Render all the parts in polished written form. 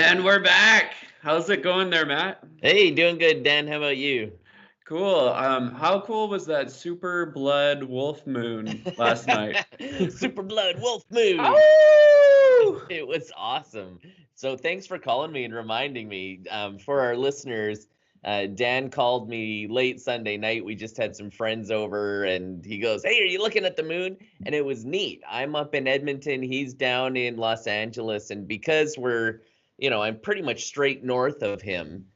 And we're back. How's it going there, Matt? Hey, doing good, Dan. How about you? Cool. How cool was that super blood wolf moon last night? Super Blood Wolf Moon. Ow! It was awesome. So thanks for calling me and reminding me. For our listeners, Dan called me late Sunday night. We just had some friends over, and he goes, "Hey, are you looking at the moon?" And it was neat. I'm up in Edmonton. He's down in Los Angeles, and because I'm pretty much straight north of him.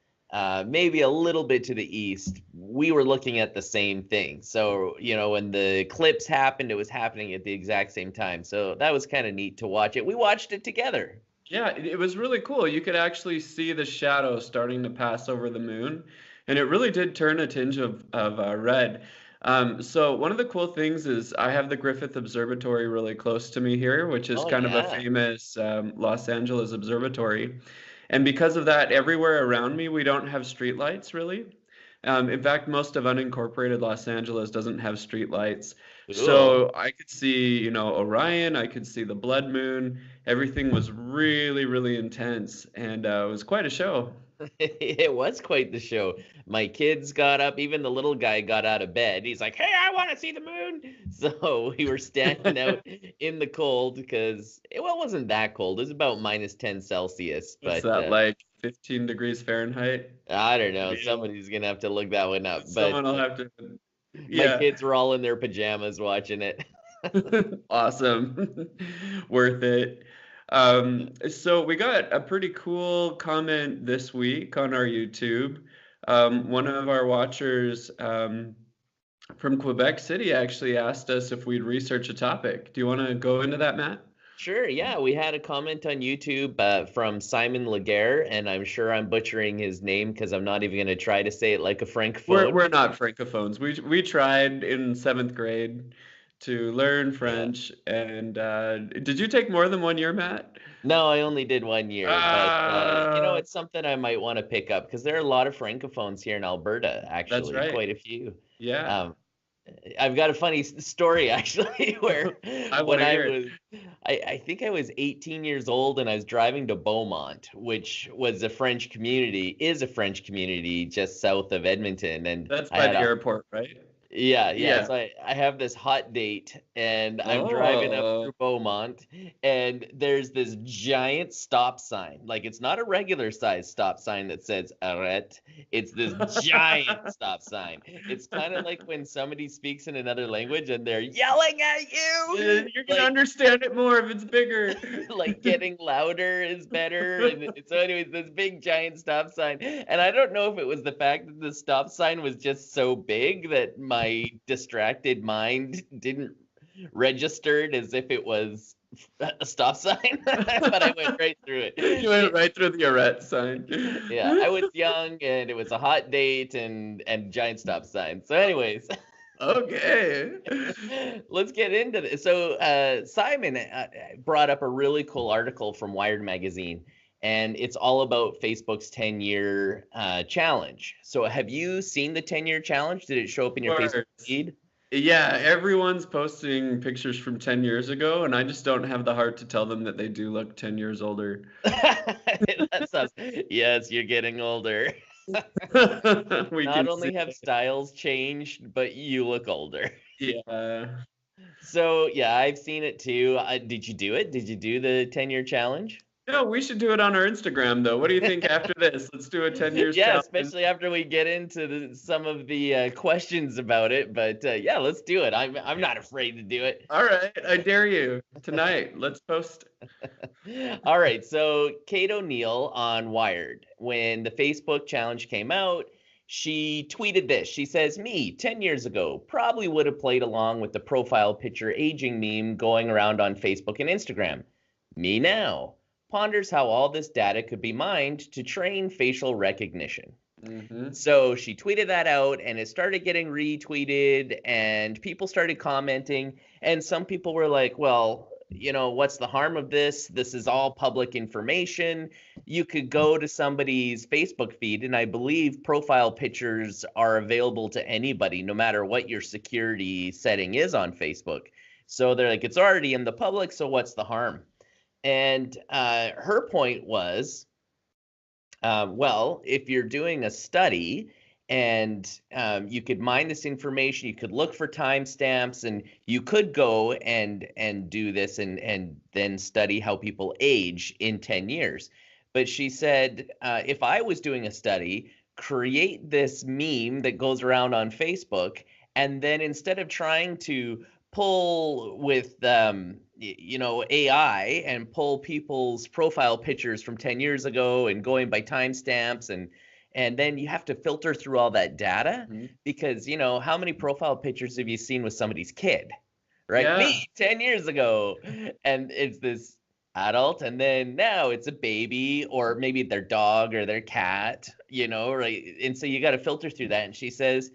Maybe a little bit to the east, we were looking at the same thing. So, when the eclipse happened, it was happening at the exact same time. So that was kind of neat to watch it. We watched it together. Yeah, it was really cool. You could actually see the shadow starting to pass over the moon, and it really did turn a tinge of red. So one of the cool things is I have the Griffith Observatory really close to me here, which is Oh, kind of a yeah. famous Los Angeles observatory. And because of that, everywhere around me, we don't have streetlights really. In fact, most of unincorporated Los Angeles doesn't have streetlights. Cool. So I could see, Orion, I could see the blood moon. Everything was really, really intense, and it was quite a show. It was quite the show. My kids got up, even the little guy got out of bed. He's like, "Hey, I want to see the moon." So we were standing out in the cold because it wasn't that cold. It was about minus 10 Celsius, What's but that, like 15 degrees Fahrenheit? I don't know. Yeah, Somebody's gonna have to look that one up. But someone will have to, my yeah. kids were all in their pajamas watching it. Awesome. Worth it. So we got a pretty cool comment this week on our YouTube. One of our watchers from Quebec City actually asked us if we'd research a topic. Do you want to go into that, Matt? Sure, yeah, we had a comment on YouTube from Simon Légaré, and I'm sure I'm butchering his name because I'm not even going to try to say it like a We're francophone. we're not francophones. We tried in seventh grade to learn Yeah. French, and did you take more than 1 year, Matt? No, I only did 1 year, but Ah, it's something I might want to pick up because there are a lot of francophones here in Alberta, that's actually, right. quite a few. Yeah, Um, I've got a funny story actually where I want when to I hear it. was I think I was 18 years old and I was driving to Beaumont, which is a French community just south of Edmonton, and That's I by had the a airport, right? yeah, yeah. Yeah. So I have this hot date and I'm driving up Oh, through Beaumont and there's this giant stop sign. Like it's not a regular size stop sign that says arrête. It's this giant stop sign. It's kind of like when somebody speaks in another language and they're yelling at you. You're gonna Like understand it more if it's bigger. like getting louder is better. And so, anyways, this big giant stop sign. And I don't know if it was the fact that the stop sign was just so big that my distracted mind didn't register it as if it was a stop sign, but I went right through You went it. right through the arrest sign. Yeah, I was young and it was a hot date and giant stop sign. So, anyways, Okay. let's get into this. So, Simon brought up a really cool article from Wired Magazine, and it's all about Facebook's 10-year challenge. So, have you seen the 10-year challenge? Did it show up in your Facebook Words. feed? Yeah, everyone's posting pictures from 10 years ago, and I just don't have the heart to tell them that they do look 10 years older. That sounds, yes, you're getting older. We Not can see only have it. styles changed, but you look older. Yeah. So, yeah, I've seen it too. Did you do it? Did you do the 10-year challenge? No, we should do it on our Instagram, though. What do you think after this? Let's do a 10 years Yeah, challenge. especially after we get into some of the questions about it. But yeah, let's do it. I'm not afraid to do it. All right, I dare you. Tonight, let's post. All right. So Kate O'Neill on Wired, when the Facebook challenge came out, she tweeted this. She says, "Me, 10 years ago, probably would have played along with the profile picture aging meme going around on Facebook and Instagram. Me now ponders how all this data could be mined to train facial recognition." Hmm. So she tweeted that out and it started getting retweeted and people started commenting. And some people were like, well, what's the harm of this? This is all public information. You could go to somebody's Facebook feed, and I believe profile pictures are available to anybody, no matter what your security setting is on Facebook. So they're like, it's already in the public, so what's the harm? And her point was, Well, if you're doing a study and you could mine this information, you could look for timestamps, and you could go and do this and then study how people age in 10 years. But she said, if I was doing a study, create this meme that goes around on Facebook, and then instead of trying to pull with AI and pull people's profile pictures from 10 years ago and going by timestamps, and then you have to filter through all that data, Mhm. because how many profile pictures have you seen with somebody's kid, right? Me Yeah. 10 years ago, and it's this adult, and then now it's a baby, or maybe their dog or their cat, right? And so you got to filter through that. And she says,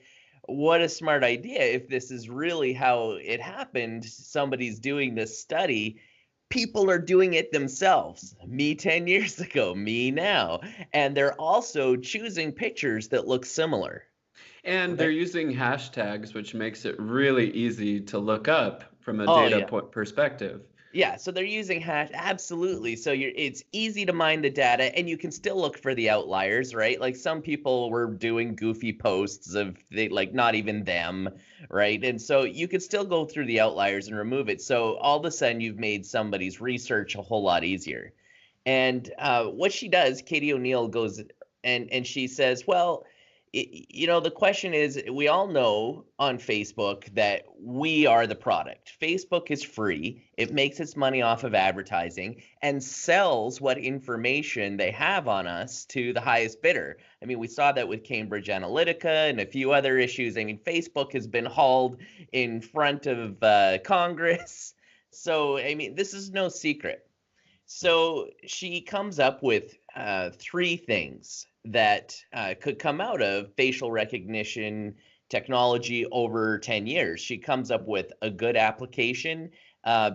what a smart idea. If this is really how it happened, somebody's doing this study, people are doing it themselves. Me 10 years ago, me now. And they're also choosing pictures that look similar. And they're Right? using hashtags, which makes it really easy to look up from a Oh, data yeah. perspective. Yeah, so they're using hash, absolutely. So it's easy to mine the data, and you can still look for the outliers, right? Like some people were doing goofy posts of they like not even them, right? And so you could still go through the outliers and remove it. So all of a sudden you've made somebody's research a whole lot easier. And what she does, Katie O'Neill goes and she says, well, the question is, we all know on Facebook that we are the product. Facebook is free. It makes its money off of advertising and sells what information they have on us to the highest bidder. I mean, we saw that with Cambridge Analytica and a few other issues. I mean, Facebook has been hauled in front of Congress. So, I mean, this is no secret. So she comes up with three things that could come out of facial recognition technology over 10 years. She comes up with a good application,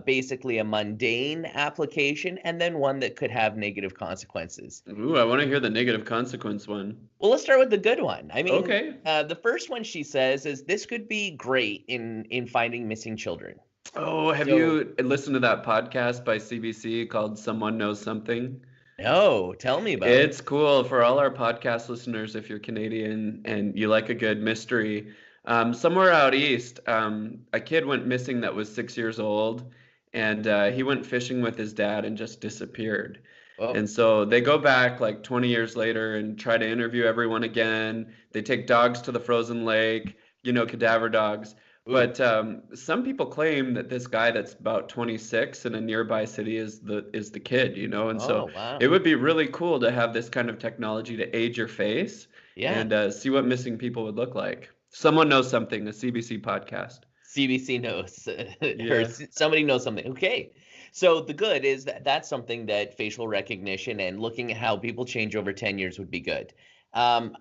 basically a mundane application, and then one that could have negative consequences. Ooh, I want to hear the negative consequence one. Well, let's start with the good one. I mean, Okay. the first one she says is this could be great in finding missing children. Oh, have So, you listened to that podcast by CBC called Someone Knows Something? no, tell me about it. It's cool for all our podcast listeners. If you're Canadian and you like a good mystery, somewhere out east, a kid went missing that was 6 years old, and he went fishing with his dad and just disappeared. Oh, And so they go back like 20 years later and try to interview everyone again. They take dogs to the frozen lake, cadaver dogs. ooh. But some people claim that this guy that's about 26 in a nearby city is the kid. And Oh, so wow. it would be really cool to have this kind of technology to age your face Yeah. and see what missing people would look like. Someone knows something, a CBC podcast. CBC knows, or Yeah. somebody knows something. Okay. So the good is that that's something that facial recognition and looking at how people change over 10 years would be good.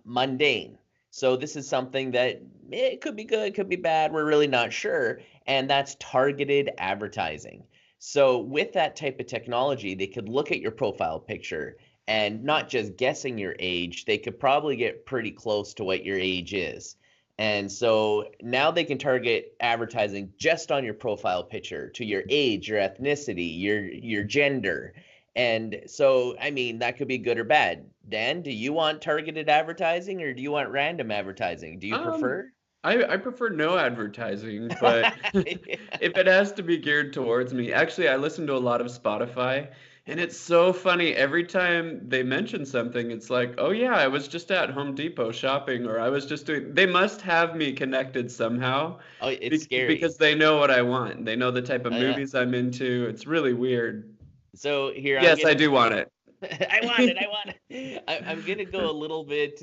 Mundane. So this is something that it could be good, could be bad. We're really not sure. And that's targeted advertising. So with that type of technology, they could look at your profile picture and not just guessing your age, they could probably get pretty close to what your age is. And so now they can target advertising just on your profile picture to your age, your ethnicity, your gender. And so, I mean, that could be good or bad. Dan, do you want targeted advertising or do you want random advertising? Do you Um, prefer? I prefer no advertising, but if it has to be geared towards me, actually, I listen to a lot of Spotify, and it's so funny. Every time they mention something, it's like, oh yeah, I was just at Home Depot shopping, or I was just doing. They must have me connected somehow, Oh, it's scary. because they know what I want. They know the type of Oh, yeah. movies I'm into. It's really weird. So here I'm Yes, I gonna do want it. I want it. I want it. I'm gonna go a little bit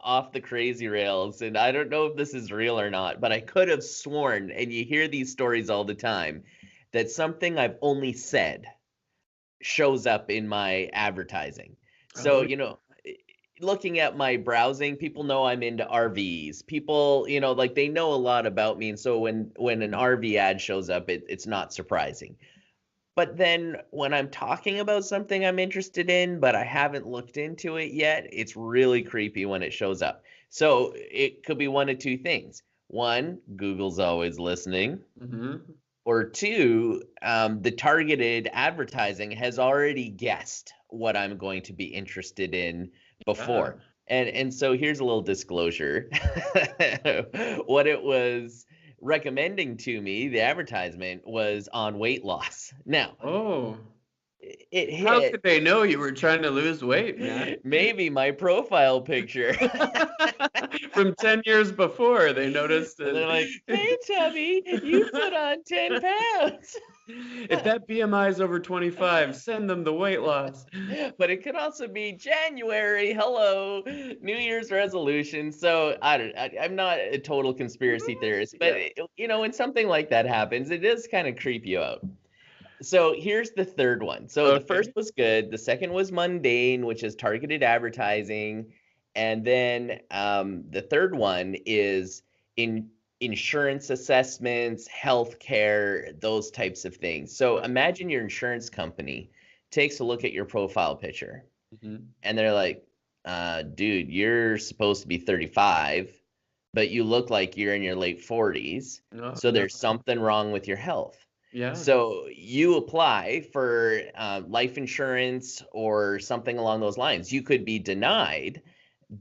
off the crazy rails, and I don't know if this is real or not, but I could have sworn, and you hear these stories all the time, that something I've only said shows up in my advertising. So, Oh, looking at my browsing, people know I'm into RVs. People, like they know a lot about me, and so when an RV ad shows up, it's not surprising. But then when I'm talking about something I'm interested in, but I haven't looked into it yet, it's really creepy when it shows up. So it could be one of two things. One, Google's always listening. hmm. Or two, the targeted advertising has already guessed what I'm going to be interested in Yeah. before. And so here's a little disclosure. What it was recommending to me, the advertisement, was on weight loss. Now, Oh, it how hit could they know you were trying to lose weight, man? maybe my profile picture. From 10 years before, they noticed And they're like, it. "Hey, Tubby, you put on 10 pounds." If that BMI is over 25, send them the weight loss. But it could also be January. Hello, New Year's resolution. So I'm not a total conspiracy theorist, but Yeah. when something like that happens, it does kind of creep you out. So here's the third one. So the first Okay. was good. The second was Mundane, which is targeted advertising. And then the third one is in insurance assessments, healthcare, those types of things. So imagine your insurance company takes a look at your profile picture Mhm. and they're like, dude, you're supposed to be 35, but you look like you're in your late 40s. Oh, So no. there's something wrong with your health. Yeah. So you apply for life insurance or something along those lines. You could be denied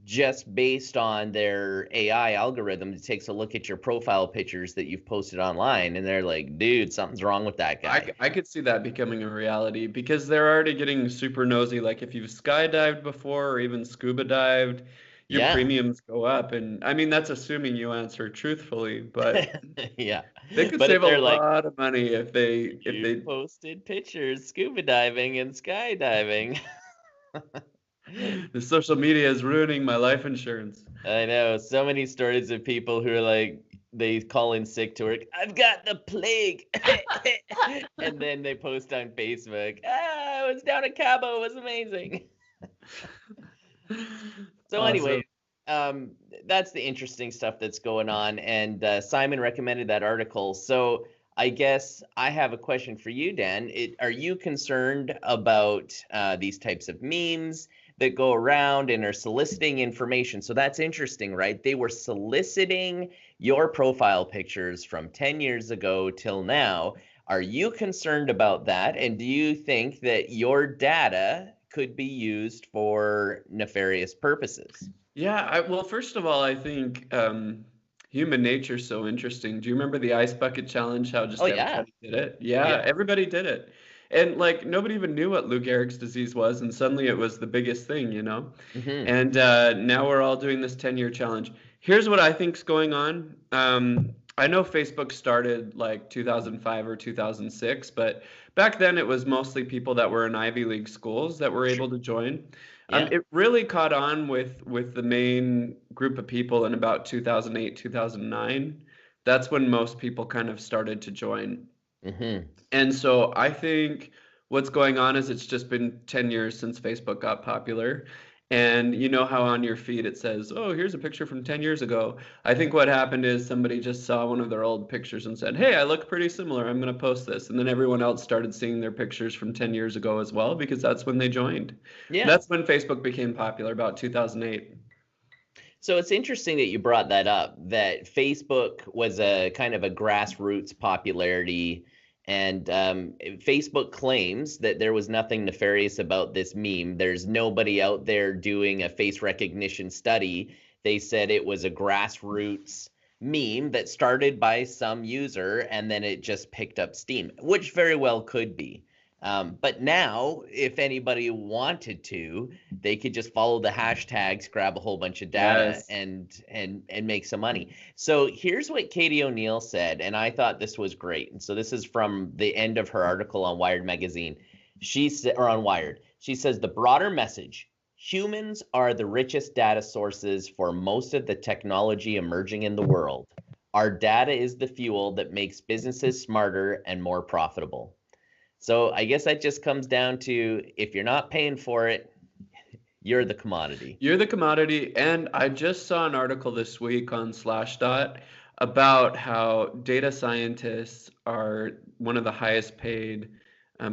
just based on their AI algorithm that takes a look at your profile pictures that you've posted online, and they're like, dude, something's wrong with that guy. I could see that becoming a reality because they're already getting super nosy. Like if you've skydived before or even scuba dived, your Yeah. premiums go up. And I mean, that's assuming you answer truthfully, but Yeah. they could But if save a they're like, lot of money if you they posted pictures scuba diving and skydiving. the social media is ruining my life insurance. I know so many stories of people who are like, they call in sick to work. I've got the plague, and then they post on Facebook. I was down at Cabo. It was amazing. So anyway, Awesome. um, that's the interesting stuff that's going on. And Simon recommended that article. So I guess I have a question for you, Dan. Are you concerned about these types of memes that go around and are soliciting information? So that's interesting, right? They were soliciting your profile pictures from 10 years ago till now. Are you concerned about that? And do you think that your data could be used for nefarious purposes? Yeah, well, first of all, I think human nature is so interesting. Do you remember the ice bucket challenge? How Oh just yeah. everybody did it? Oh Yeah, yeah. everybody did it. And like nobody even knew what Lou Gehrig's disease was, and suddenly it was the biggest thing, you know? Hmm. And now we're all doing this 10-year challenge. Here's what I think's going on. I know Facebook started like 2005 or 2006, but back then it was mostly people that were in Ivy League schools that were able to join. Yeah. It really caught on with the main group of people in about 2008, 2009. That's when most people kind of started to join. Hmm. And so I think what's going on is it's just been 10 years since Facebook got popular. And you know how on your feed it says, oh, here's a picture from 10 years ago. I think what happened is somebody just saw one of their old pictures and said, hey, I look pretty similar. I'm going to post this. And then everyone else started seeing their pictures from 10 years ago as well, because that's when they joined. Yeah. That's when Facebook became popular, about 2008. So it's interesting that you brought that up, that Facebook was a kind of a grassroots popularity. And Facebook claims that there was nothing nefarious about this meme. There's nobody out there doing a face recognition study. They said it was a grassroots meme that started by some user and then it just picked up steam, which very well could be. But now, if anybody wanted to, they could just follow the hashtags, grab a whole bunch of data, Yes. and make some money. So here's what Katie O'Neill said, and I thought this was great. And so this is from the end of her article on Wired magazine. She said, or on Wired, she says the broader message: humans are the richest data sources for most of the technology emerging in the world. Our data is the fuel that makes businesses smarter and more profitable. So I guess that just comes down to, if you're not paying for it, you're the commodity. You're the commodity. And I just saw an article this week on Slashdot about how data scientists are one of the highest paid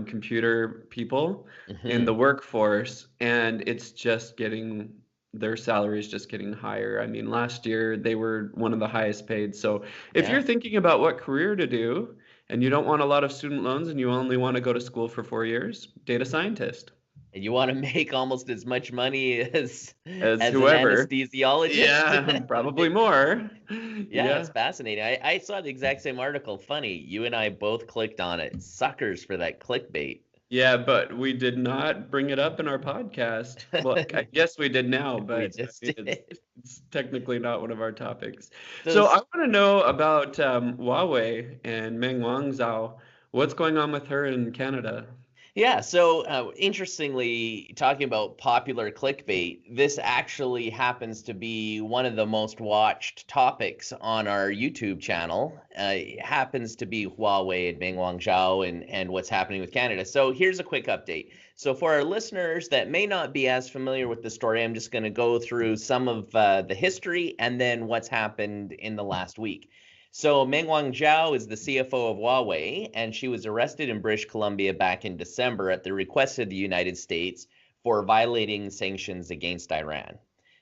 computer people in the Hmm. workforce, and it's just getting their salary is just getting higher. I mean, last year they were one of the highest paid. So if you're Yeah. thinking about what career to do and you don't want a lot of student loans and you only want to go to school for 4 years, data scientist. and you want to make almost as much money As as an whoever. anesthesiologist. Yeah, probably more. Yeah, it's Yeah. fascinating. I saw the exact same article. Funny, you and I both clicked on it. Suckers for that clickbait. Yeah, but we did not bring it up in our podcast. Well, I guess we did now, We but I just mean, did. it's technically not one of our topics. So So I want to know about Huawei and Meng Wanzhou. What's going on with her in Canada? yeah, so interestingly, talking about popular clickbait, this actually happens to be one of the most watched topics on our YouTube channel. It happens to be Huawei and Meng Wanzhou and what's happening with Canada. So here's a quick update. So for our listeners that may not be as familiar with the story, I'm just going to go through some of the history and then what's happened in the last week. So Meng Wanzhou is the CFO of Huawei, and she was arrested in British Columbia back in December at the request of the United States for violating sanctions against Iran.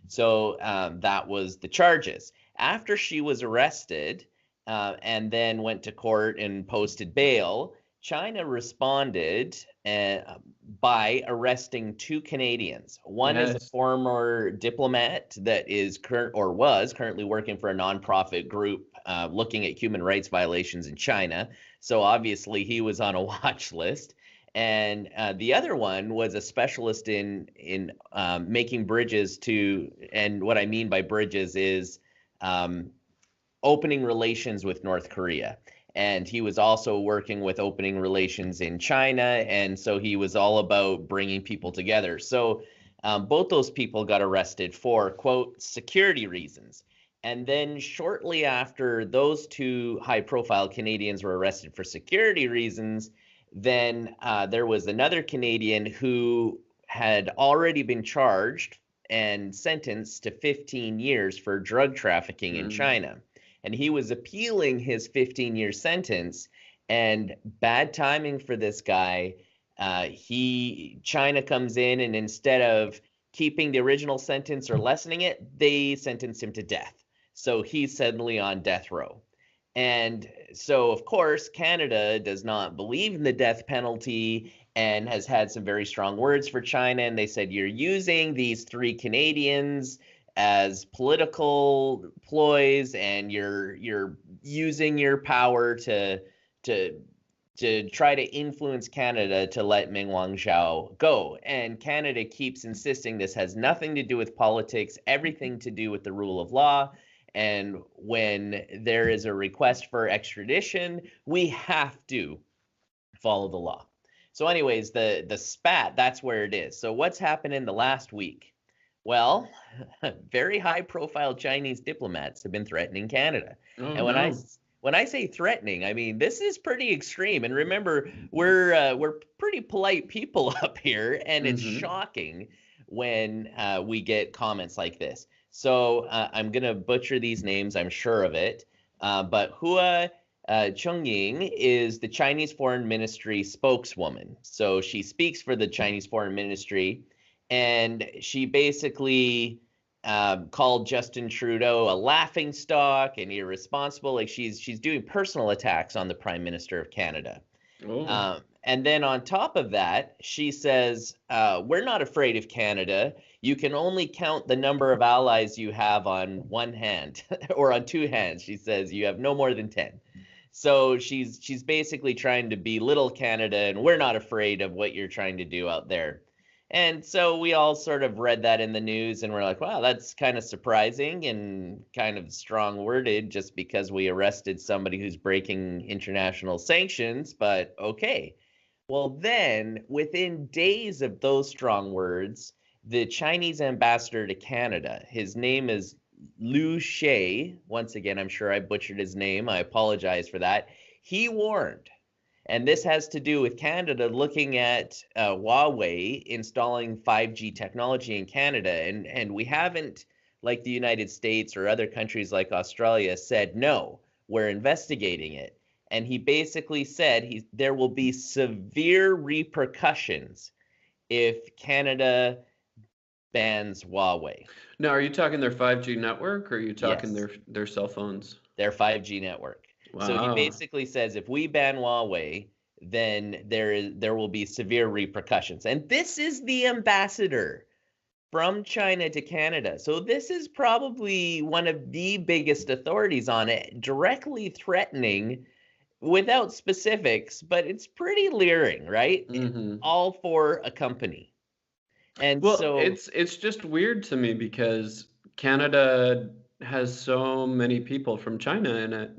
So that was the charges. After she was arrested and then went to court and posted bail, China responded by arresting 2 Canadians. One is a Yes. former diplomat that is was currently working for a nonprofit group looking at human rights violations in China. So obviously he was on a watch list. And the other one was a specialist in making bridges to, and what I mean by bridges is um, opening relations with North Korea. And he was also working with opening relations in China. And so he was all about bringing people together. So both those people got arrested for, quote, security reasons. And then shortly after those 2 high-profile Canadians were arrested for security reasons, then there was another Canadian who had already been charged and sentenced to 15 years for drug trafficking in Mm. China. And he was appealing his 15-year sentence. And bad timing for this guy. China comes in, and instead of keeping the original sentence or lessening it, they sentenced him to death. So he's suddenly on death row. And so, of course, Canada does not believe in the death penalty and has had some very strong words for China. And they said, you're using these 3 Canadians as political ploys, and you're using your power to try to influence Canada to let Meng Wanzhou go. And Canada keeps insisting this has nothing to do with politics, everything to do with the rule of law. And when there is a request for extradition, we have to follow the law. So anyways, the spat, that's where it is. So what's happened in the last week? Well, very high profile Chinese diplomats have been threatening Canada. Oh And no. when I say threatening, I mean this is pretty extreme. And remember, we're pretty polite people up here, and it's Hmm. shocking when we get comments like this. So I'm gonna butcher these names, I'm sure of it. But Hua Chongying is the Chinese Foreign Ministry spokeswoman. So she speaks for the Chinese Foreign Ministry, and she basically called Justin Trudeau a laughing stock and irresponsible. Like she's doing personal attacks on the Prime Minister of Canada. Oh. And then on top of that, she says, we're not afraid of Canada. You can only count the number of allies you have on one hand or on 2 hands. She says you have no more than 10. So she's basically trying to belittle Canada, and we're not afraid of what you're trying to do out there. And so we all sort of read that in the news, and we're like, wow, that's kind of surprising and kind of strong worded just because we arrested somebody who's breaking international sanctions, but okay. Well, then within days of those strong words, the Chinese ambassador to Canada, his name is Liu She. Once again, I'm sure I butchered his name. I apologize for that. He warned, and this has to do with Canada looking at Huawei installing 5G technology in Canada. And we haven't, like the United States or other countries like Australia, said, no, we're investigating it. And he basically said there will be severe repercussions if Canada bans Huawei. Now, are you talking their 5G network or are you talking Yes, their cell phones? their 5G network. So he Wow. basically says if we ban Huawei, then there will be severe repercussions. And this is the ambassador from China to Canada. So this is probably one of the biggest authorities on it, directly threatening without specifics, but it's pretty leering, right? Mm-hmm. All for a company. And Well, so, it's just weird to me because Canada has so many people from China in it.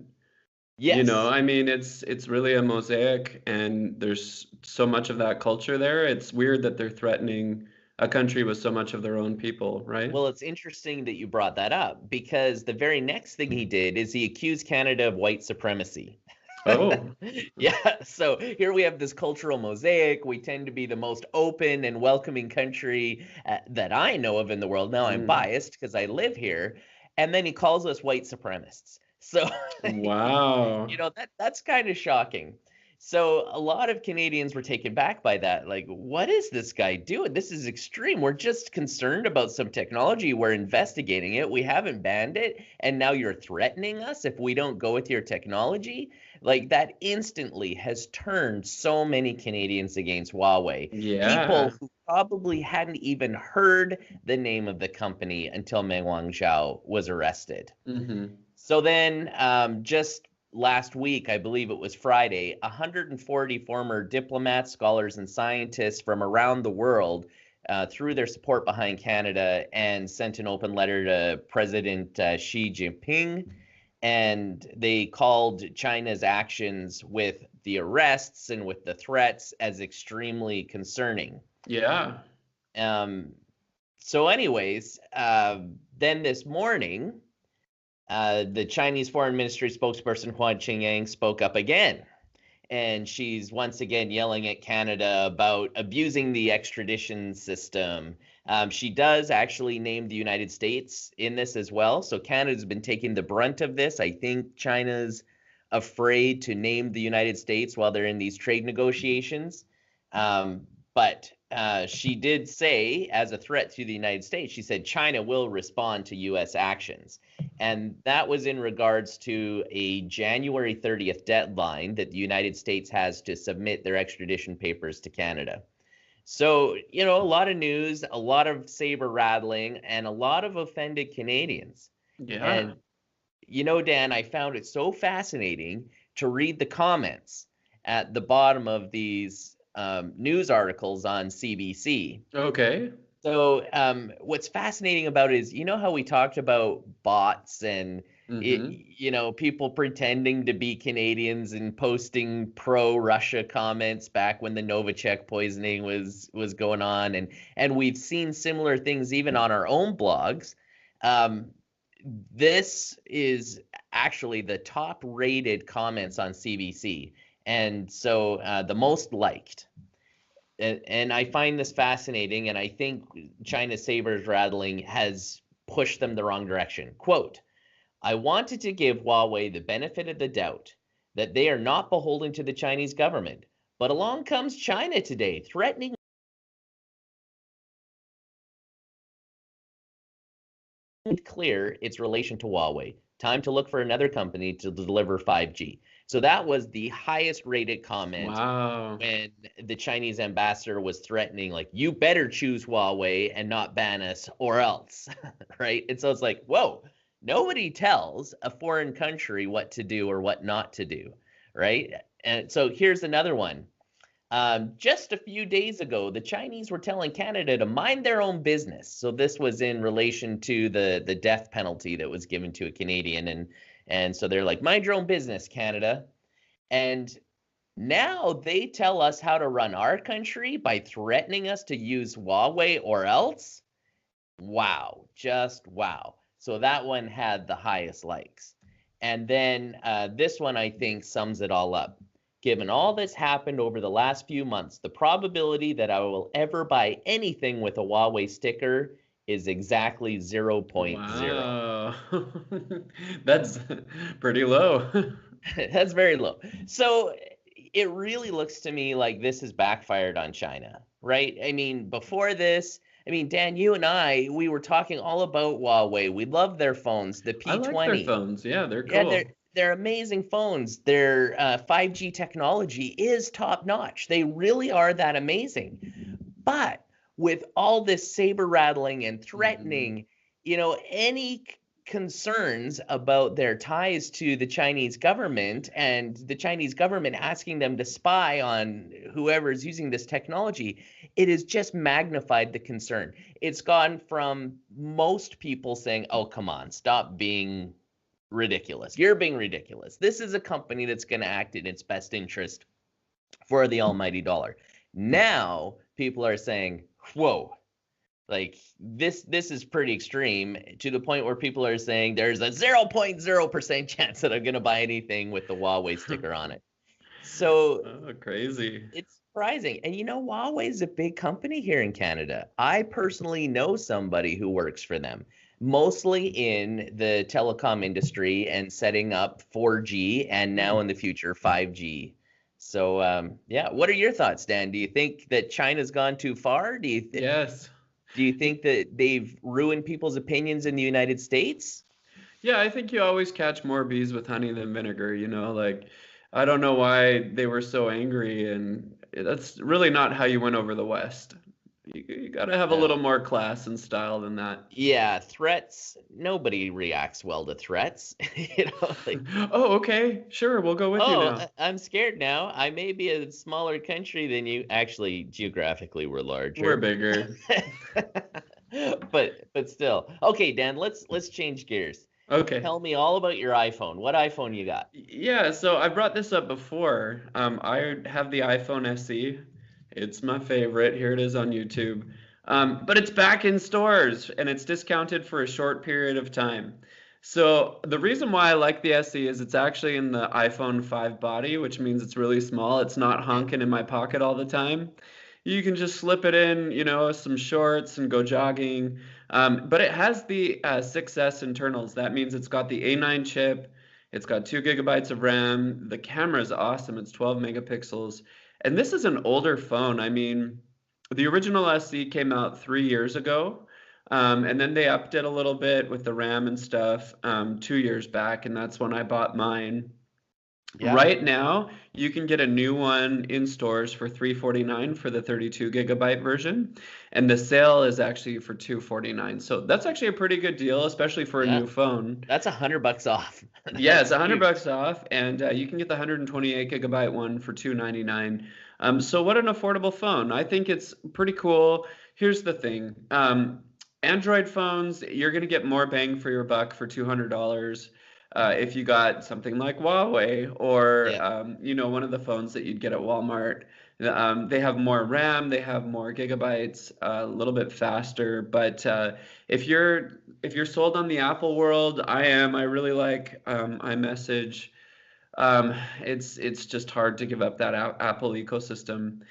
yes. I mean, it's really a mosaic, and there's so much of that culture there. It's weird that they're threatening a country with so much of their own people, right? Well, it's interesting that you brought that up because the very next thing he did is he accused Canada of white supremacy. Oh. Yeah, so here we have this cultural mosaic. We tend to be the most open and welcoming country that I know of in the world. Now I'm Mm. biased because I live here. And then he calls us white supremacists. So, Wow. that's kind of shocking. So a lot of Canadians were taken back by that. Like, what is this guy doing? This is extreme. We're just concerned about some technology. We're investigating it. We haven't banned it. And now you're threatening us if we don't go with your technology. Like, that instantly has turned so many Canadians against Huawei. Yeah. People who probably hadn't even heard the name of the company until Meng Wanzhou was arrested. Mm-hmm. So then, just last week, I believe it was Friday, 140 former diplomats, scholars, and scientists from around the world threw their support behind Canada and sent an open letter to President Xi Jinping. And they called China's actions with the arrests and with the threats as extremely concerning. Yeah. Um, so, anyways, then this morning, the Chinese Foreign Ministry spokesperson Huan Qingyang spoke up again. And she's once again yelling at Canada about abusing the extradition system. She does actually name the United States in this as well. So Canada's been taking the brunt of this. I think China's afraid to name the United States while they're in these trade negotiations. But she did say, as a threat to the United States, she said China will respond to U.S. actions. And that was in regards to a January 30th deadline that the United States has to submit their extradition papers to Canada. So, a lot of news, a lot of saber rattling, and a lot of offended Canadians. Yeah. And, Dan, I found it so fascinating to read the comments at the bottom of these news articles on CBC. Okay. So what's fascinating about it is, how we talked about bots and Mm-hmm. people pretending to be Canadians and posting pro-Russia comments back when the Novichok poisoning was going on, and we've seen similar things even on our own blogs. This is actually the top rated comments on CBC, and so the most liked. And I find this fascinating, and I think China's sabers rattling has pushed them the wrong direction. Quote, I wanted to give Huawei the benefit of the doubt that they are not beholden to the Chinese government. But along comes China today, threatening clear its relation to Huawei. Time to look for another company to deliver 5G. So that was the highest rated comment Wow. when the Chinese ambassador was threatening, like, you better choose Huawei and not ban us or else, right? And so it's like, whoa, nobody tells a foreign country what to do or what not to do, right? And so here's another one. Just a few days ago, the Chinese were telling Canada to mind their own business. So this was in relation to the death penalty that was given to a Canadian, and so they're like, mind your own business, Canada. And now they tell us how to run our country by threatening us to use Huawei or else. Wow, just wow. So that one had the highest likes. And then this one, I think, sums it all up. Given all that's happened over the last few months, the probability that I will ever buy anything with a Huawei sticker is exactly 0.0. Wow. That's pretty low. That's very low. So it really looks to me like this has backfired on China, right? I mean, before this, Dan, you and I, we were talking all about Huawei. We love their phones, the I like their P20. phones. Yeah, they're Yeah, they're cool. They're amazing phones. Their 5G technology is top notch. They really are that amazing. But with all this saber rattling and Mhm. threatening, any concerns about their ties to the Chinese government and the Chinese government asking them to spy on whoever's using this technology, it has just magnified the concern. It's gone from most people saying, oh, come on, stop being ridiculous. You're being ridiculous. This is a company that's going to act in its best interest for the almighty dollar. Now people are saying, whoa, like this is pretty extreme, to the point where people are saying there's a 0.0% chance that I'm going to buy anything with the Huawei sticker on it. So Oh, crazy. it's surprising. And Huawei is a big company here in Canada. I personally know somebody who works for them, mostly in the telecom industry and setting up 4G and now in the future 5G. So yeah, what are your thoughts, Dan? Do you think that China's gone too far? Yes. Do you think that they've ruined people's opinions in the United States? Yeah, I think you always catch more bees with honey than vinegar, like I don't know why they were so angry, and that's really not how you win over the West. You got to have a little No. more class and style than that. Yeah, threats. Nobody reacts well to threats. Like, Oh, okay. Sure, we'll go with you oh, now. I'm scared now. I may be a smaller country than you. Actually, geographically, we're We're larger. bigger. But still. Okay, Dan, let's change gears. Okay. Tell me all about your iPhone. What iPhone you got? Yeah, so I brought this up before. I have the iPhone SE. It's my favorite. Here it is on YouTube. But it's back in stores and it's discounted for a short period of time. So the reason why I like the SE is it's actually in the iPhone 5 body, which means it's really small. It's not Okay. honking in my pocket all the time. You can just slip it in, some shorts and go jogging. But it has the 6S internals. That means it's got the A9 chip. It's got 2 GB of RAM. The camera is awesome. It's 12 megapixels. And this is an older phone. I mean, the original SE came out 3 years ago. And then they upped it a little bit with the RAM and stuff 2 years back. And that's when I bought mine. Yeah. Right now, you can get a new one in stores for $349 for the 32 GB version, and the sale is actually for $249. So that's actually a pretty good deal, especially for a Yeah. new phone. That's $100 off. Yeah, it's That's a hundred huge. bucks off, and you can get the 128 GB one for $299. So what an affordable phone! I think it's pretty cool. Here's the thing: Android phones, you're gonna get more bang for your buck for $200 if you got something like Huawei or Yeah. one of the phones that you'd get at Walmart. They have more RAM, they have more gigabytes, a little bit faster, but if you're sold on the Apple world, I am. I really like iMessage. It's just hard to give up that Apple ecosystem.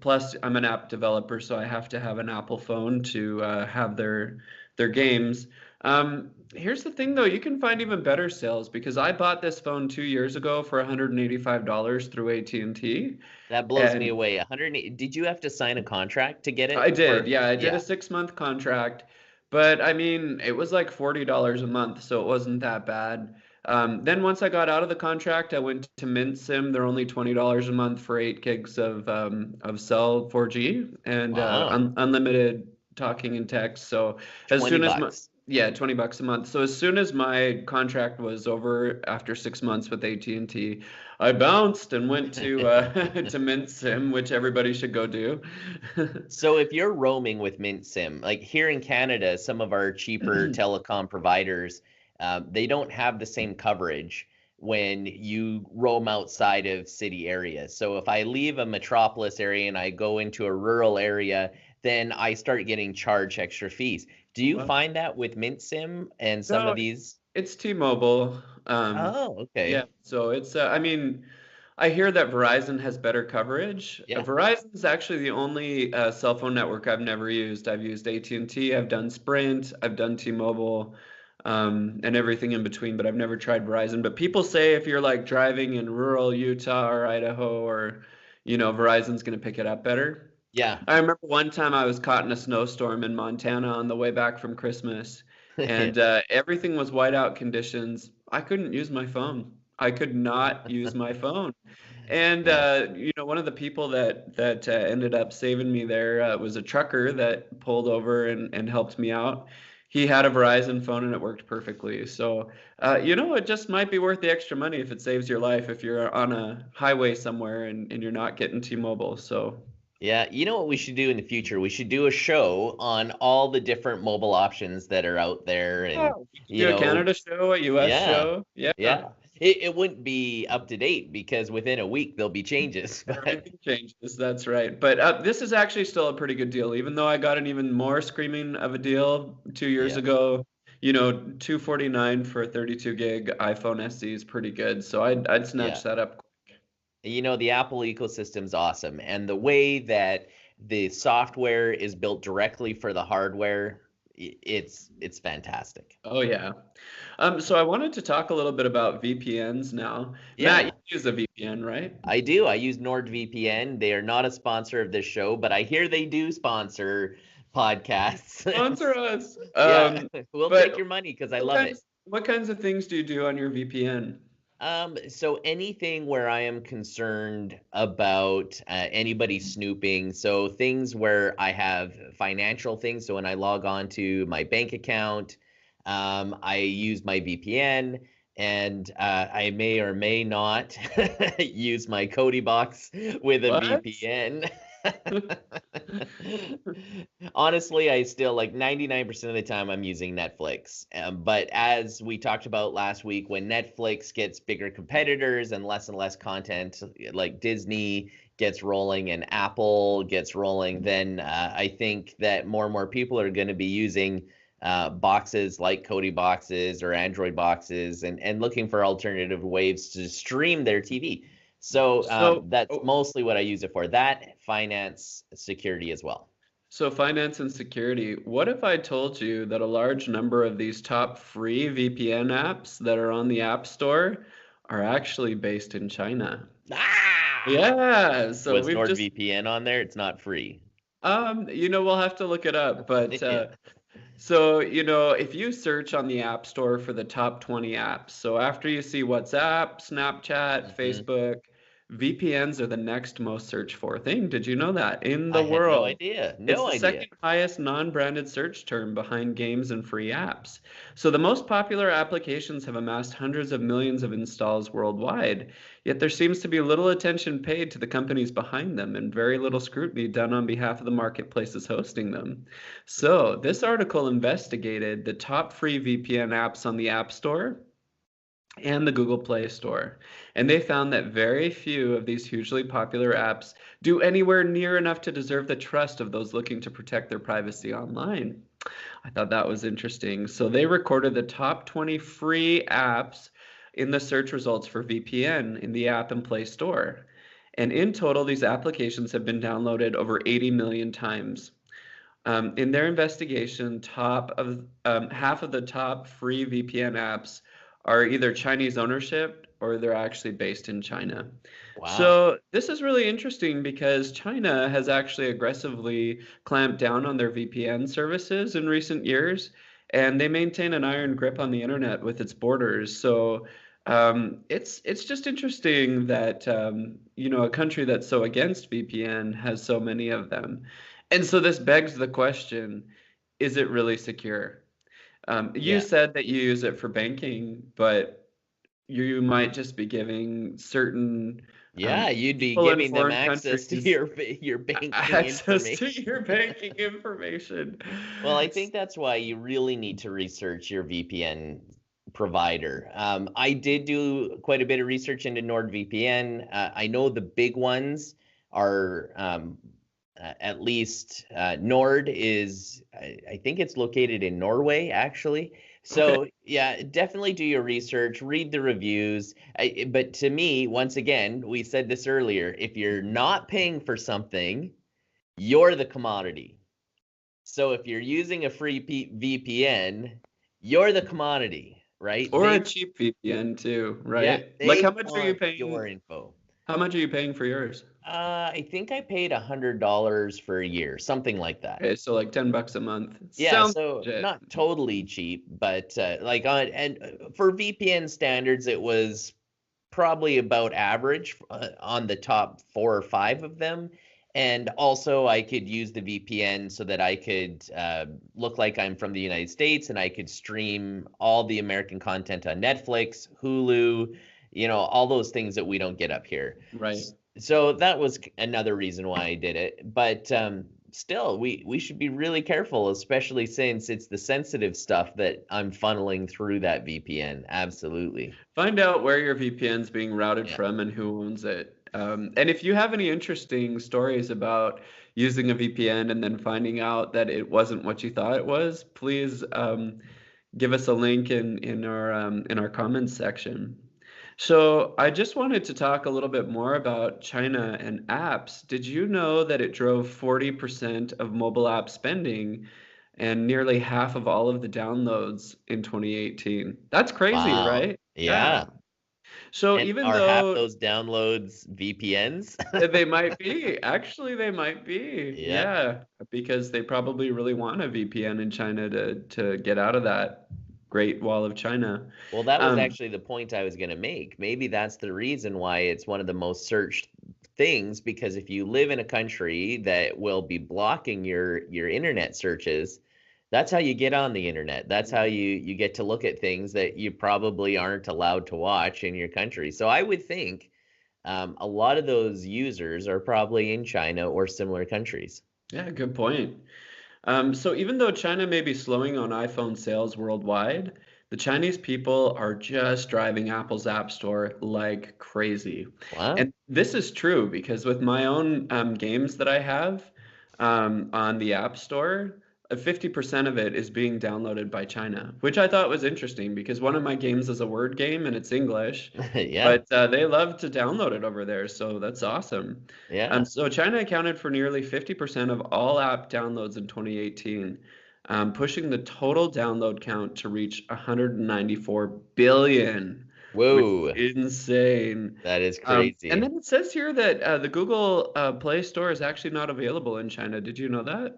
Plus, I'm an app developer, so I have to have an Apple phone to have their games. Here's the thing, though, you can find even better sales because I bought this phone 2 years ago for $185 through AT&T, That blows me and away. 108. Did you have to sign a contract to get I it did, for? yeah, I did a Yeah. 6 month contract, but I mean, it was like $40 a month, so it wasn't that bad. Then once I got out of the contract, I went to Mint Sim. They're only $20 a month for 8 gigs of cell 4G and Wow. unlimited talking and text. So as 20 soon as my bucks. yeah, $20 a month. So as soon as my contract was over after 6 months with AT&T, I bounced and went to to Mint Sim, which everybody should go do. So if you're roaming with Mint Sim, like here in Canada, some of our cheaper telecom providers, they don't have the same coverage when you roam outside of city areas. So if I leave a metropolis area and I go into a rural area, then I start getting charged extra fees. Do you Well, find that with Mint Sim and some no, of these? it's T-Mobile. Oh, Yeah, okay. so it's I mean, I hear that Verizon has better coverage. Yeah. Verizon is actually the only cell phone network I've never used. I've used AT&T, I've done Sprint, I've done T-Mobile, and everything in between, but I've never tried Verizon. But people say if you're like driving in rural Utah or Idaho or Verizon's going to pick it up better. Yeah. I remember one time I was caught in a snowstorm in Montana on the way back from Christmas, Yeah. and everything was whiteout conditions. I couldn't use my phone. I could not use my phone. And Yeah. one of the people that ended up saving me there was a trucker that pulled over and helped me out. He had a Verizon phone and it worked perfectly. So, it just might be worth the extra money if it saves your life if you're on a highway somewhere and you're not getting T-Mobile. So, Yeah, you know what we should do in the future? We should do a show on all the different mobile options that are out there yeah, and, we could you do a know, Canada show, a US yeah. show. Yeah. Yeah. It wouldn't be up to date because within a week there'll be changes, but Everything changes. That's right. But this is actually still a pretty good deal, even though I got an even more screaming of a deal 2 years yeah. ago. 249 for a 32 gig iPhone SE is pretty good. So I'd Yeah. snatch that up. The Apple ecosystem's awesome, and the way that the software is built directly for the hardware, it's fantastic. Oh yeah. So I wanted to talk a little bit about VPNs now. Matt, you Yeah, use a VPN, right? I do. I use NordVPN. They are not a sponsor of this show, but I hear they do sponsor podcasts. Sponsor us. Yeah, we'll take But your money because I what love it. kinds what kinds of things do you do on your VPN? So anything where I am concerned about anybody snooping, so things where I have financial things. So when I log on to my bank account, I use my VPN, and I may or may not use my Cody box with a What? VPN. Honestly, I still like 99% of the time I'm using Netflix. But as we talked about last week, when Netflix gets bigger competitors and less content, like Disney gets rolling and Apple gets rolling, then I think that more and more people are going to be using boxes like Kodi boxes or Android boxes and looking for alternative ways to stream their TV. So So, that's oh, mostly what I use it for. That, finance, security as well. So finance and security. What if I told you that a large number of these top free VPN apps that are on the App Store are actually based in China? Ah! Yeah, so Was we've just NordVPN on there? It's not free. we'll have to look it up, but Yeah. so, if you search on the App Store for the top 20 apps, so after you see WhatsApp, Snapchat, Hmm. Facebook, VPNs are the next most searched for thing. Did you know that? In I the had no world. idea. It's No the idea. second highest non-branded search term behind games and free apps. So the most popular applications have amassed hundreds of millions of installs worldwide, yet there seems to be little attention paid to the companies behind them and very little scrutiny done on behalf of the marketplaces hosting them. So this article investigated the top free VPN apps on the App Store and the Google Play Store. And they found that very few of these hugely popular apps do anywhere near enough to deserve the trust of those looking to protect their privacy online. I thought that was interesting. So they recorded the top 20 free apps in the search results for VPN in the App and Play Store. And in total, these applications have been downloaded over 80 million times. In their investigation, half of the top free VPN apps are either Chinese ownership or they're actually based in China. Wow. So this is really interesting because China has actually aggressively clamped down on their VPN services in recent years, and they maintain an iron grip on the internet with its borders. So it's just interesting that a country that's so against VPN has so many of them. And so this begs the question, is it really secure? You Yeah. said that you use it for banking, but you might just be giving certain Yeah, you'd be people in giving them foreign access to countries your banking access to information. your banking information. Well, I think that's why you really need to research your VPN provider. I did do quite a bit of research into NordVPN. I know the big ones are at least Nord is, I think it's located in Norway, actually. Okay. So, yeah, definitely do your research, read the reviews. But to me, once again, we said this earlier, if you're not paying for something, you're the commodity. So if you're using a free VPN, you're the commodity, right? Or a cheap VPN too, Yeah, right? Like they how much are you want your paying? info. How much are you paying for yours? I think I paid $100 for a year, something like that. Okay, so like $10 a month. Yeah, Sounds so legit. not totally cheap, but like for VPN standards, it was probably about average on the top 4 or 5 of them. And also, I could use the VPN so that I could look like I'm from the United States, and I could stream all the American content on Netflix, Hulu, all those things that we don't get up here. Right. So that was another reason why I did it. But still, we should be really careful, especially since it's the sensitive stuff that I'm funneling through that VPN. Absolutely. Find out where your VPN's being routed Yeah. from and who owns it. And if you have any interesting stories about using a VPN and then finding out that it wasn't what you thought it was, please give us a link in our comments section. So I just wanted to talk a little bit more about China and apps. Did you know that it drove 40% of mobile app spending and nearly half of all of the downloads in 2018? That's crazy, Wow. right? Yeah. Yeah. So And even are half though those downloads VPNs? they might be, actually they might be, Yeah. yeah, because they probably really want a VPN in China to get out of that Great Wall of China. Well, that was Um, actually the point I was going to make. Maybe that's the reason why it's one of the most searched things, because if you live in a country that will be blocking your internet searches, that's how you get on the internet. That's how you get to look at things that you probably aren't allowed to watch in your country. So I would think a lot of those users are probably in China or similar countries. yeah, good point. So even though China may be slowing on iPhone sales worldwide, the Chinese people are just driving Apple's App Store like crazy. Wow. And this is true because with my own games that I have on the App Store, 50% of it is being downloaded by China, which I thought was interesting because one of my games is a word game and it's English, Yeah. but they love to download it over there, so that's awesome. Yeah. So China accounted for nearly 50% of all app downloads in 2018, pushing the total download count to reach 194 billion, which Whoa. is insane. That is And crazy. then it says here that the Google Play Store is actually not available in China. Did you know that?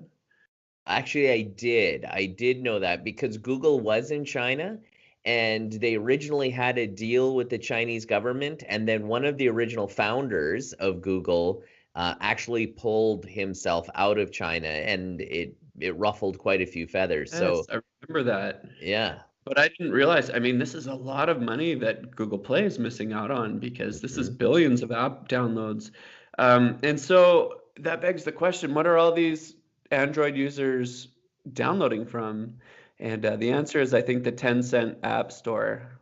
Actually, I did. I did know that because Google was in China and they originally had a deal with the Chinese government. And then one of the original founders of Google actually pulled himself out of China, and it ruffled quite a few feathers. Yes, So, I remember that. yeah. But I didn't realize, I mean, this is a lot of money that Google Play is missing out on because this is Mhm. billions of app downloads. And so that begs the question, what are all these Android users downloading from? And the answer is, I think, the Tencent App Store.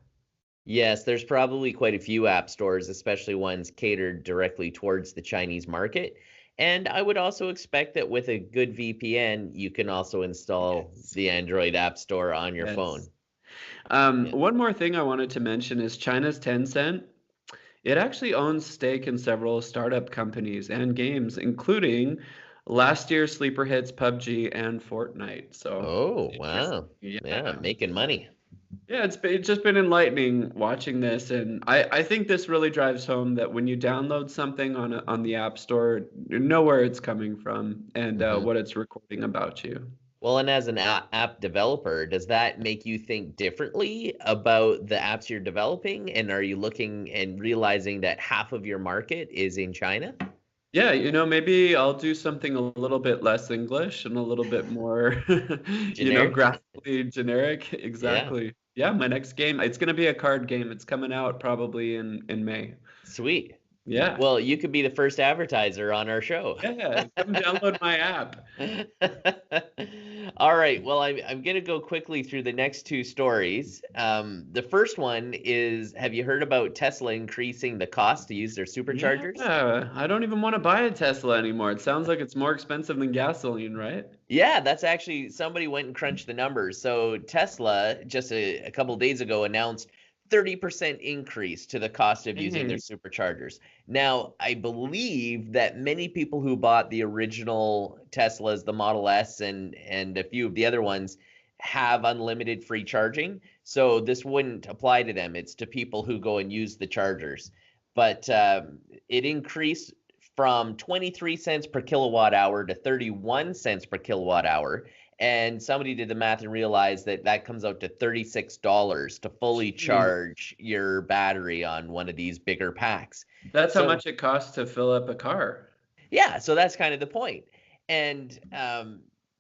Yes, there's probably quite a few app stores, especially ones catered directly towards the Chinese market. And I would also expect that with a good VPN, you can also install Yes. the Android App Store on your phone. Yes. Yeah. One more thing I wanted to mention is China's Tencent. It actually owns stake in several startup companies and games, including last year's sleeper hits PUBG and Fortnite. So Oh, interesting. wow. Yeah, Yeah. making money. Yeah, it's just been enlightening watching this, and I think this really drives home that when you download something on the App Store, you know where it's coming from and Hmm. what it's recording about you. Well, and as an app developer, does that make you think differently about the apps you're developing? And are you looking and realizing that half of your market is in China? Yeah, maybe I'll do something a little bit less English and a little bit more, Generic? graphically generic. Yeah. Exactly. Yeah, my next game, it's gonna be a card game. It's coming out probably in May. Sweet. Yeah. Well, you could be the first advertiser on our show. Yeah, come download my app. All right. Well, I'm going to go quickly through the next two stories. The first one is, have you heard about Tesla increasing the cost to use their superchargers? Yeah, I don't even want to buy a Tesla anymore. It sounds like it's more expensive than gasoline, right? Yeah, that's actually, somebody went and crunched the numbers. So Tesla just a couple days ago announced 30% increase to the cost of using their Dang. superchargers. Now, I believe that many people who bought the original Teslas, the Model S and a few of the other ones, have unlimited free charging. So this wouldn't apply to them. It's to people who go and use the chargers. But it increased from 23 cents per kilowatt hour to 31 cents per kilowatt hour. And somebody did the math and realized that that comes out to $36 to fully Jeez. charge your battery on one of these bigger packs. That's how So much it costs to fill up a car. yeah, so that's kind of the point. And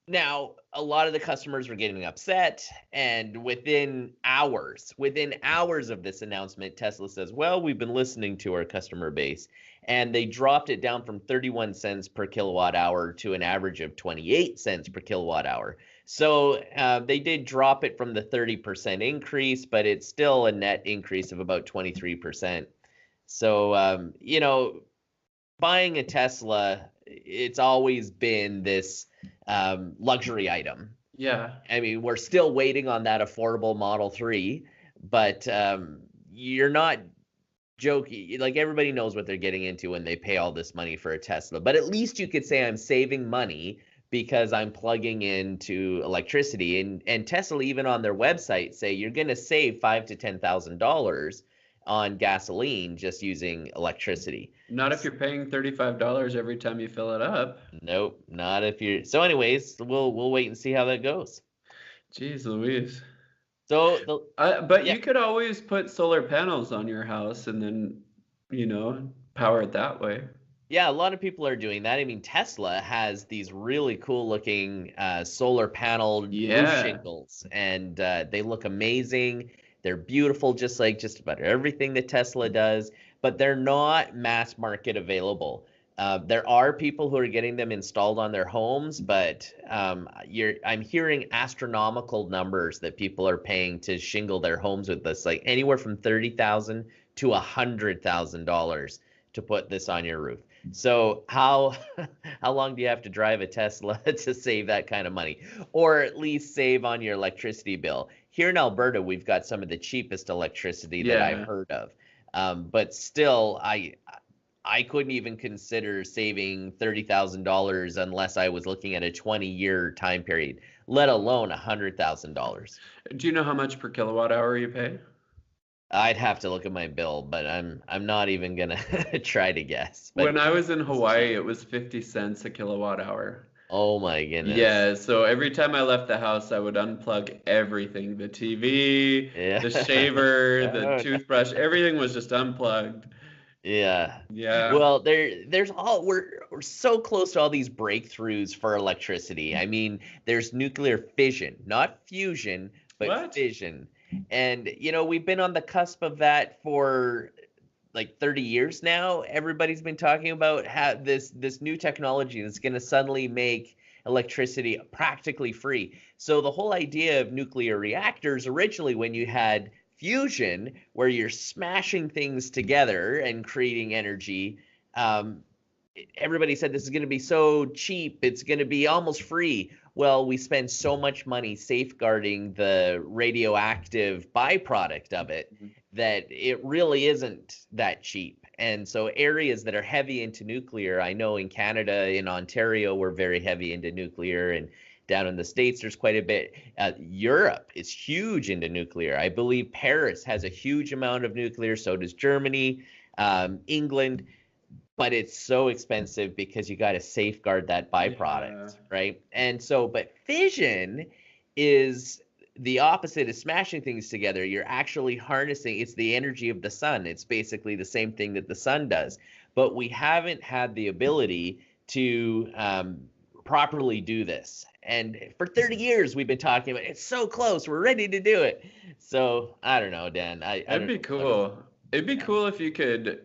now a lot of the customers were getting upset, and within hours of this announcement, Tesla says, well, we've been listening to our customer base, and they dropped it down from 31 cents per kilowatt hour to an average of 28 cents per kilowatt hour. So they did drop it from the 30% increase, but it's still a net increase of about 23%. So buying a Tesla, it's always been this luxury item. Yeah. I mean, we're still waiting on that affordable Model 3, but you're not joking. Like, everybody knows what they're getting into when they pay all this money for a Tesla. But at least you could say I'm saving money because I'm plugging into electricity. And Tesla, even on their website, say you're going to save $5,000 to $10,000 on gasoline just using electricity. Not if you're paying $35 every time you fill it up. Nope, not if you're. So, anyways, we'll wait and see how that goes. Jeez Louise. So But yeah, you could always put solar panels on your house and then, power it that way. yeah, a lot of people are doing that. I mean, Tesla has these really cool looking solar panel roof Yeah. shingles, and they look amazing. They're beautiful, just like just about everything that Tesla does, but they're not mass market available. There are people who are getting them installed on their homes, but I'm hearing astronomical numbers that people are paying to shingle their homes with this, like anywhere from $30,000 to $100,000 to put this on your roof. So how long do you have to drive a Tesla to save that kind of money, or at least save on your electricity bill? Here in Alberta, we've got some of the cheapest electricity that I've Yeah. heard of, but still, I couldn't even consider saving $30,000 unless I was looking at a 20-year time period, let alone $100,000. Do you know how much per kilowatt hour you pay? I'd have to look at my bill, but I'm not even gonna try to guess. But When I was in Hawaii, it was 50 cents a kilowatt hour. oh my goodness. Yeah, so every time I left the house, I would unplug everything. The TV, Yeah. the shaver, the Oh, no. toothbrush, everything was just unplugged. Yeah. Yeah. Well, there's all we're so close to all these breakthroughs for electricity. I mean, there's nuclear fission, not fusion, but What? fission. And we've been on the cusp of that for like 30 years now. Everybody's been talking about how this new technology that's going to suddenly make electricity practically free. So the whole idea of nuclear reactors originally, when you had fusion, where you're smashing things together and creating energy, everybody said this is going to be so cheap, it's going to be almost free. Well, we spend so much money safeguarding the radioactive byproduct of it that it really isn't that cheap. And so areas that are heavy into nuclear, I know in Canada, in Ontario, we're very heavy into nuclear, and down in the States, there's quite a bit. Europe is huge into nuclear. I believe Paris has a huge amount of nuclear, so does Germany, England, but it's so expensive because you got to safeguard that byproduct, right? And so, but fission is the opposite of smashing things together. You're actually harnessing, it's the energy of the sun. It's basically the same thing that the sun does. But we haven't had the ability to properly do this. And for 30 years, we've been talking about it's so close. We're ready to do it. So I don't know, Dan. I That'd don't be know what cool. It'd be cool if you could,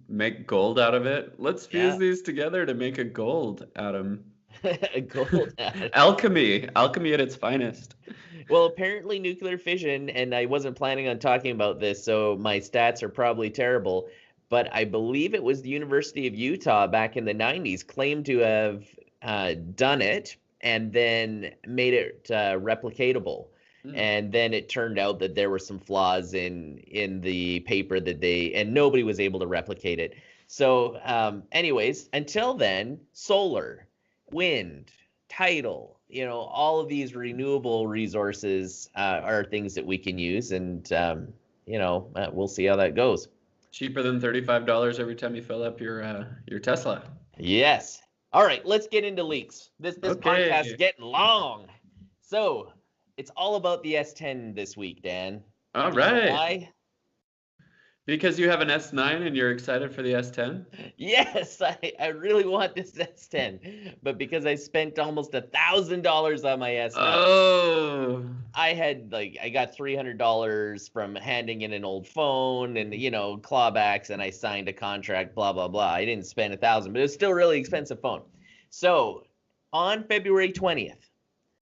make gold out of it. Let's fuse yeah. these together to make a gold atom. Gold atom. Alchemy at its finest. Well, apparently nuclear fission, and I wasn't planning on talking about this, so my stats are probably terrible, but I believe it was the University of Utah back in the 90s claimed to have done it and then made it replicatable. Hmm. And then it turned out that there were some flaws in the paper and nobody was able to replicate it. So, anyways, until then, solar, wind, tidal, all of these renewable resources are things that we can use, and we'll see how that goes. Cheaper than $35 every time you fill up your Tesla. Yes. All right, let's get into leaks. This podcast is Okay. getting long. So, it's all about the S10 this week, Dan. All Do you know right. why? Because you have an S9 and you're excited for the S10? Yes, I really want this S10, but because I spent almost $1,000 on my S9, Oh. I got $300 from handing in an old phone and clawbacks, and I signed a contract, blah blah blah. I didn't spend 1,000, but it was still a really expensive phone. So on February 20th,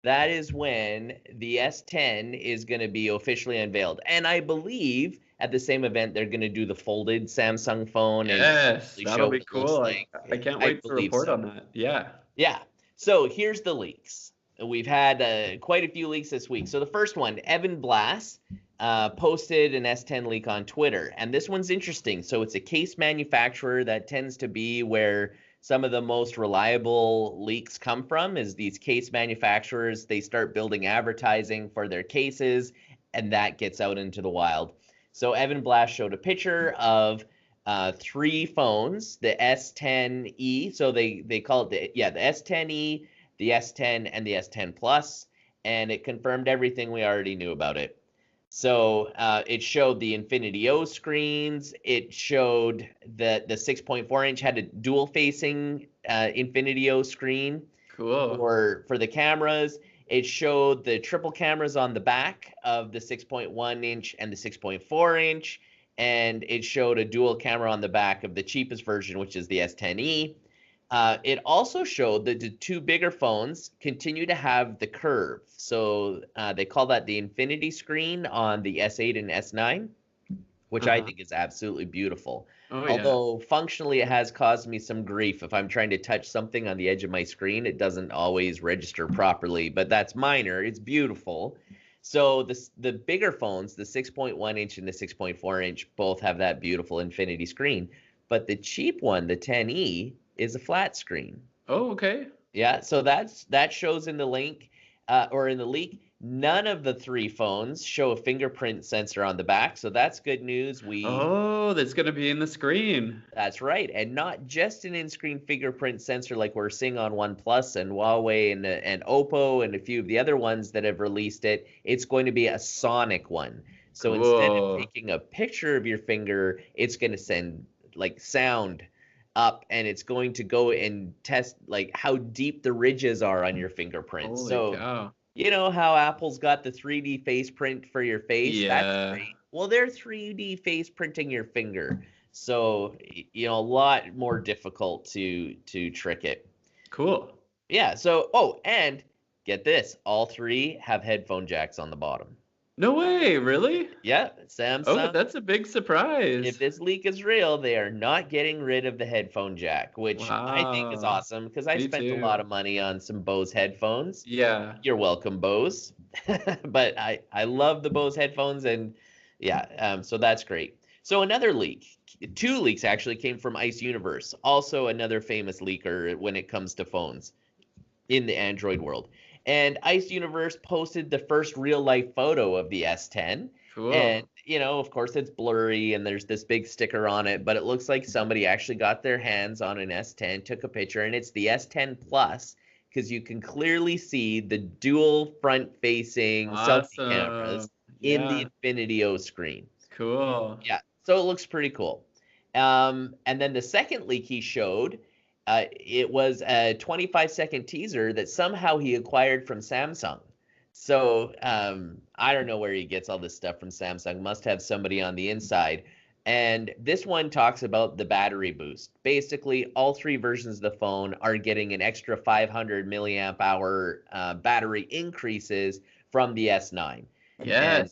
that is when the S10 is going to be officially unveiled, and I believe at the same event they're going to do the folded Samsung phone and Yes, really that'll show be what it looks cool. like. I can't I wait to believe report so. on that. Yeah. Yeah. So here's the leaks. We've had quite a few leaks this week. So the first one, Evan Blass posted an S10 leak on Twitter. And this one's interesting. So it's a case manufacturer that tends to be where some of the most reliable leaks come from is these case manufacturers. They start building advertising for their cases, and that gets out into the wild. So Evan Blass showed a picture of three phones, the S10e. So they call it the S10e, the S10, and the S10 Plus, and it confirmed everything we already knew about it. So it showed the Infinity O screens. It showed that the 6.4 inch had a dual facing Infinity O screen Cool. for the cameras. It showed the triple cameras on the back of the 6.1 inch and the 6.4 inch. And it showed a dual camera on the back of the cheapest version, which is the S10e. It also showed that the two bigger phones continue to have the curve. So they call that the infinity screen on the S8 and S9, which I think is absolutely beautiful. Oh, yeah. Although functionally it has caused me some grief. If I'm trying to touch something on the edge of my screen, it doesn't always register properly, but that's minor. It's beautiful. So the bigger phones, the 6.1 inch and the 6.4 inch, both have that beautiful infinity screen. But the cheap one, the 10e, is a flat screen. Oh, okay. Yeah, so that shows in the link or in the leak. None of the three phones show a fingerprint sensor on the back, so that's good news. Oh, that's going to be in the screen. That's right, and not just an in-screen fingerprint sensor like we're seeing on OnePlus and Huawei and Oppo and a few of the other ones that have released it. It's going to be a sonic one. So instead of taking a picture of your finger, it's going to send like sound up, and it's going to go and test like how deep the ridges are on your fingerprints. Holy cow. You know how Apple's got the 3D face print for your face? Yeah. That's great. Well, they're 3D face printing your finger. So, a lot more difficult to trick it. Cool. Yeah, so and get this, all three have headphone jacks on the bottom. No way, really? Yeah, Samsung. Oh, that's a big surprise. If this leak is real, they are not getting rid of the headphone jack, which I think is awesome because I spent a lot of money on some Bose headphones. Yeah. You're welcome, Bose. But I love the Bose headphones, and so that's great. So another leak, two leaks actually came from Ice Universe, also another famous leaker when it comes to phones in the Android world. And Ice Universe posted the first real life photo of the S10. Cool. And, of course it's blurry and there's this big sticker on it, but it looks like somebody actually got their hands on an S10, took a picture, and it's the S10 Plus because you can clearly see the dual front-facing selfie cameras in the Infinity O screen. Cool. Yeah, so it looks pretty cool. And then the second leak he showed, it was a 25-second teaser that somehow he acquired from Samsung. So I don't know where he gets all this stuff from Samsung. Must have somebody on the inside. And this one talks about the battery boost. Basically, all three versions of the phone are getting an extra 500 milliamp hour battery increases from the S9. Yes. And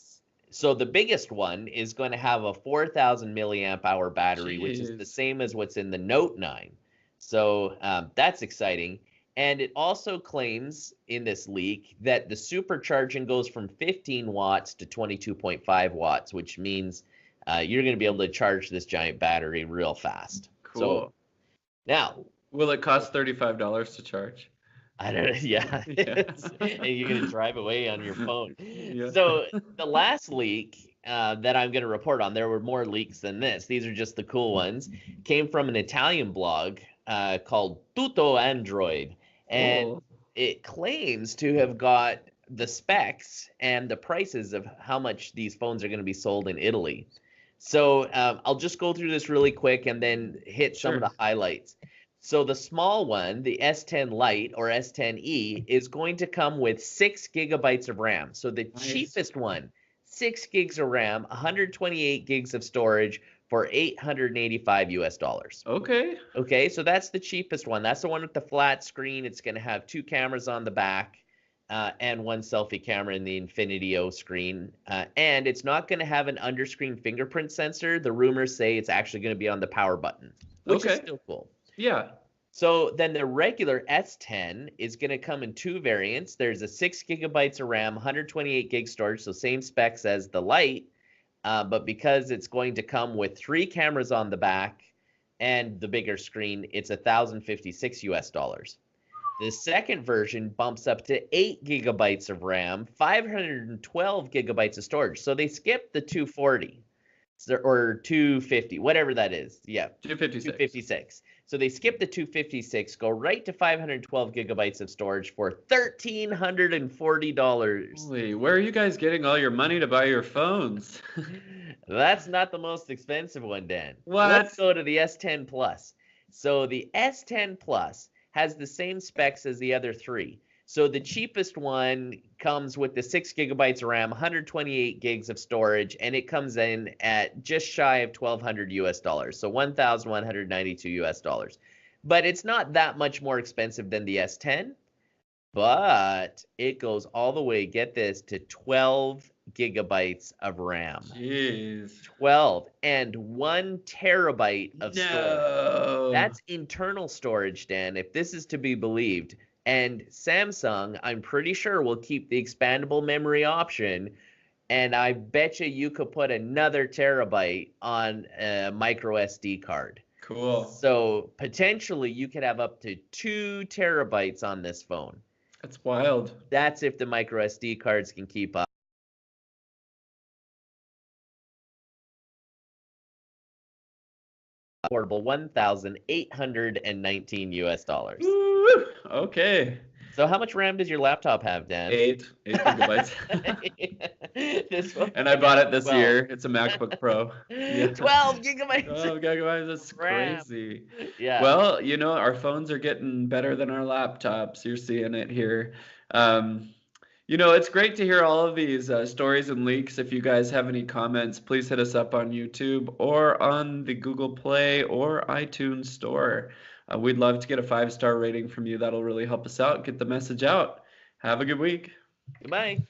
so the biggest one is going to have a 4,000 milliamp hour battery, which is the same as what's in the Note 9. So that's exciting. And it also claims in this leak that the supercharging goes from 15 watts to 22.5 watts, which means you're going to be able to charge this giant battery real fast. Cool. So now, will it cost $35 to charge? I don't know. Yeah. And you're going to drive away on your phone. Yeah. So the last leak that I'm going to report on. There were more leaks than this. These are just the cool ones. Came from an Italian blog called Tutto Android, and Cool. it claims to have got the specs and the prices of how much these phones are going to be sold in Italy. So I'll just go through this really quick and then hit some of Sure. the highlights. So the small one, the S10 Lite or S10e, is going to come with 6 gigabytes of RAM. So the Nice. cheapest one, 6 gigs of RAM, 128 gigs of storage for 885 US dollars. Okay. Okay, so that's the cheapest one. That's the one with the flat screen. It's going to have 2 cameras on the back and 1 selfie camera in the Infinity O screen. And it's not going to have an underscreen fingerprint sensor. The rumors say it's actually going to be on the power button, which is Okay. still cool. Yeah. So then the regular S10 is going to come in 2 variants. There's a 6 gigabytes of RAM, 128 gig storage, so same specs as the Lite, but because it's going to come with 3 cameras on the back and the bigger screen, it's 1,056 US dollars. The second version bumps up to 8 gigabytes of RAM, 512 gigabytes of storage. So they skipped the 240 or 250, whatever that is. Yeah, 256. 256. So they skip the 256, go right to 512 gigabytes of storage for $1,340. Holy, where are you guys getting all your money to buy your phones? That's not the most expensive one, Dan. What? Let's go to the S10 Plus. So the S10 Plus has the same specs as the other 3. So the cheapest one comes with the 6 gigabytes of RAM, 128 gigs of storage, and it comes in at just shy of 1,200 US dollars. So 1,192 US dollars. But it's not that much more expensive than the S10, but it goes all the way, get this, to 12 gigabytes of RAM. Jeez. 12 and 1 terabyte of storage. No. That's internal storage, Dan, if this is to be believed. And Samsung, I'm pretty sure, will keep the expandable memory option. And I bet you could put another terabyte on a micro SD card. Cool. So potentially you could have up to 2 terabytes on this phone. That's wild. That's if the micro SD cards can keep up. Affordable 1,819 US dollars. Woo! Okay. So how much RAM does your laptop have, Dan? 8 gigabytes. This one, And I bought it this 12. year. It's a MacBook Pro. Yeah. 12 gigabytes. 12 gigabytes. That's RAM. crazy. Yeah. Well, you know, our phones are getting better than our laptops. You're seeing it here. You know, it's great to hear all of these stories and leaks. If you guys have any comments, please hit us up on YouTube or on the Google Play or iTunes store. We'd love to get a 5-star rating from you. That'll really help us out, get the message out. Have a good week. Goodbye.